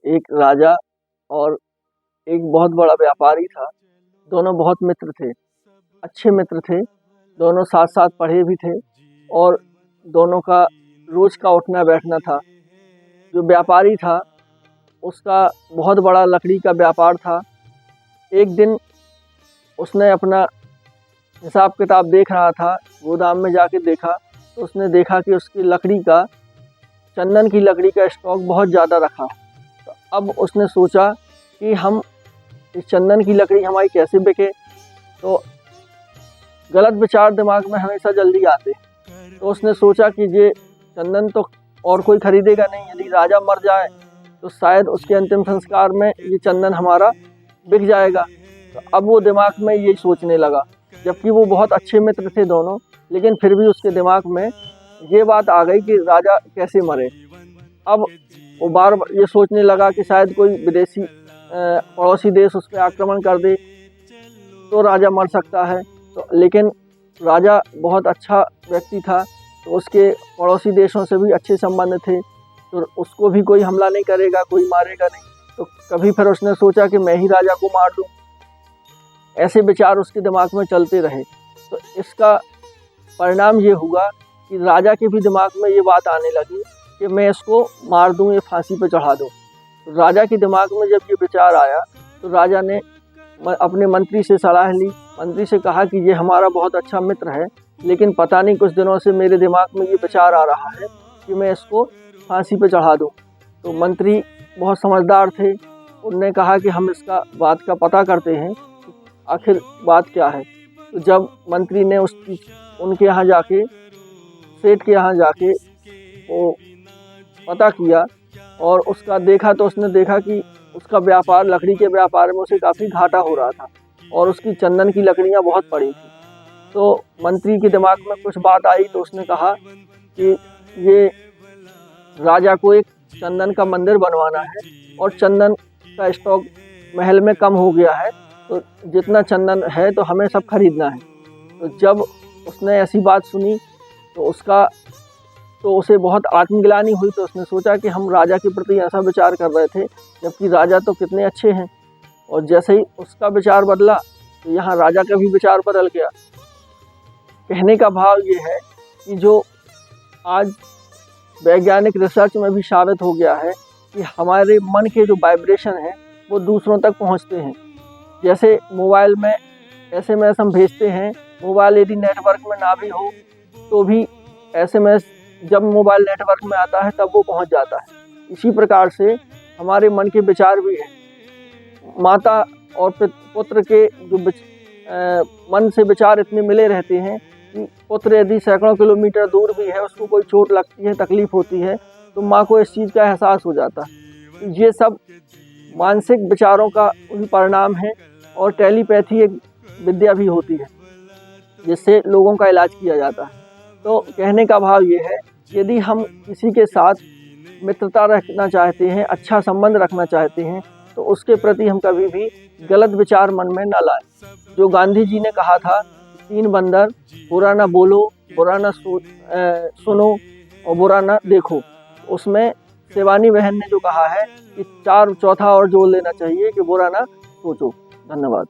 एक राजा और एक बहुत बड़ा व्यापारी था। दोनों बहुत मित्र थे, अच्छे मित्र थे। दोनों साथ साथ पढ़े भी थे और दोनों का रोज का उठना बैठना था। जो व्यापारी था उसका बहुत बड़ा लकड़ी का व्यापार था। एक दिन उसने अपना हिसाब किताब देख रहा था, गोदाम में जाके देखा तो उसने देखा कि उसकी लकड़ी का, चंदन की लकड़ी का स्टॉक बहुत ज़्यादा रखा। तो अब उसने सोचा कि हम इस चंदन की लकड़ी हमारी कैसे बिके। तो गलत विचार दिमाग में हमेशा जल्दी आते। तो उसने सोचा कि ये चंदन तो और कोई खरीदेगा नहीं, यदि राजा मर जाए तो शायद उसके अंतिम संस्कार में ये चंदन हमारा बिक जाएगा। तो अब वो दिमाग में यही सोचने लगा, जबकि वो बहुत अच्छे मित्र थे दोनों, लेकिन फिर भी उसके दिमाग में ये बात आ गई कि राजा कैसे मरे। अब वो बार बार ये सोचने लगा कि शायद कोई विदेशी पड़ोसी देश उस पर आक्रमण कर दे तो राजा मर सकता है। तो लेकिन राजा बहुत अच्छा व्यक्ति था, तो उसके पड़ोसी देशों से भी अच्छे संबंध थे, तो उसको भी कोई हमला नहीं करेगा, कोई मारेगा नहीं। तो कभी फिर उसने सोचा कि मैं ही राजा को मार दूं। ऐसे विचार उसके दिमाग में चलते रहे। तो इसका परिणाम ये हुआ कि राजा के भी दिमाग में ये बात आने लगी कि मैं इसको मार दूं, ये फांसी पर चढ़ा दूं। तो राजा के दिमाग में जब ये विचार आया तो राजा ने अपने मंत्री से सलाह ली। मंत्री से कहा कि ये हमारा बहुत अच्छा मित्र है, लेकिन पता नहीं कुछ दिनों से मेरे दिमाग में ये विचार आ रहा है कि मैं इसको फांसी पर चढ़ा दूं। तो मंत्री बहुत समझदार थे, उन्होंने कहा कि हम इसका बात का पता करते हैं, आखिर बात क्या है। तो जब मंत्री ने उनके यहाँ जाके, सेठ के यहाँ जाके वो पता किया और उसका देखा, तो उसने देखा कि उसका व्यापार, लकड़ी के व्यापार में उसे काफ़ी घाटा हो रहा था और उसकी चंदन की लकड़ियाँ बहुत पड़ी थी। तो मंत्री के दिमाग में कुछ बात आई, तो उसने कहा कि ये राजा को एक चंदन का मंदिर बनवाना है और चंदन का स्टॉक महल में कम हो गया है, तो जितना चंदन है तो हमें सब खरीदना है। तो जब उसने ऐसी बात सुनी तो उसे बहुत आत्मग्लानि हुई। तो उसने सोचा कि हम राजा के प्रति ऐसा विचार कर रहे थे, जबकि राजा तो कितने अच्छे हैं। और जैसे ही उसका विचार बदला तो यहाँ राजा का भी विचार बदल गया। कहने का भाव ये है कि जो आज वैज्ञानिक रिसर्च में भी साबित हो गया है कि हमारे मन के जो वाइब्रेशन हैं वो दूसरों तक पहुँचते हैं। जैसे मोबाइल में SMS हम भेजते हैं, मोबाइल यदि नेटवर्क में ना भी हो तो भी SMS जब मोबाइल नेटवर्क में आता है तब वो पहुंच जाता है। इसी प्रकार से हमारे मन के विचार भी हैं। माता और पुत्र के जो मन से विचार इतने मिले रहते हैं कि पुत्र यदि सैकड़ों किलोमीटर दूर भी है, उसको कोई चोट लगती है, तकलीफ होती है, तो माँ को इस चीज़ का एहसास हो जाता है। ये सब मानसिक विचारों का उन परिणाम है। और टेलीपैथी एक विद्या भी होती है जिससे लोगों का इलाज किया जाता है। तो कहने का भाव ये है, यदि हम किसी के साथ मित्रता रखना चाहते हैं, अच्छा संबंध रखना चाहते हैं, तो उसके प्रति हम कभी भी गलत विचार मन में न लाएं। जो गांधी जी ने कहा था, 3 बंदर, बुरा ना बोलो, बुरा ना सुनो और बुरा ना देखो, उसमें शिवानी बहन ने जो कहा है कि 4 चौथा और जोड़ लेना चाहिए कि बुरा ना सोचो। धन्यवाद।